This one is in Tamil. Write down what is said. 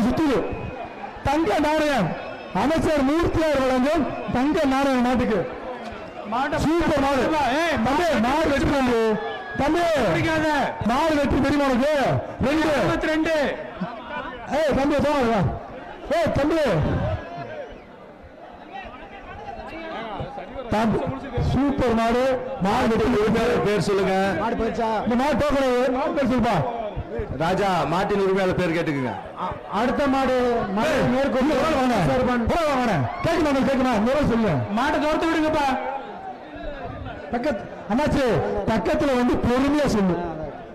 சுத்துது தங்க நாணயம் அமைச்சர் மூர்த்தியார் வழங்கும் தங்க நாணயம் மாட்டுக்கு சூப்பர் மாடு மாடு வெற்றி தம்பி மாடு வெற்றி தெரியுமா உனக்கு 22 தம்பி போங்க தம்பி சூப்பர் மாடு மாடு வெற்றி பேர் சொல்லுங்க இந்த மாடு போகணும் மாடு பேர் சொல்லுப்பா ராஜா மாட்டின் உரிமையாளர் பேர் கேட்டுக்குங்க அடுத்த மாடு கேட்கணும் சொல்லு மாட்டை தோர்த்து விடுங்கப்பா பக்கத்து அண்ணாச்சு பக்கத்துல வந்து பொறுமையா சொல்லு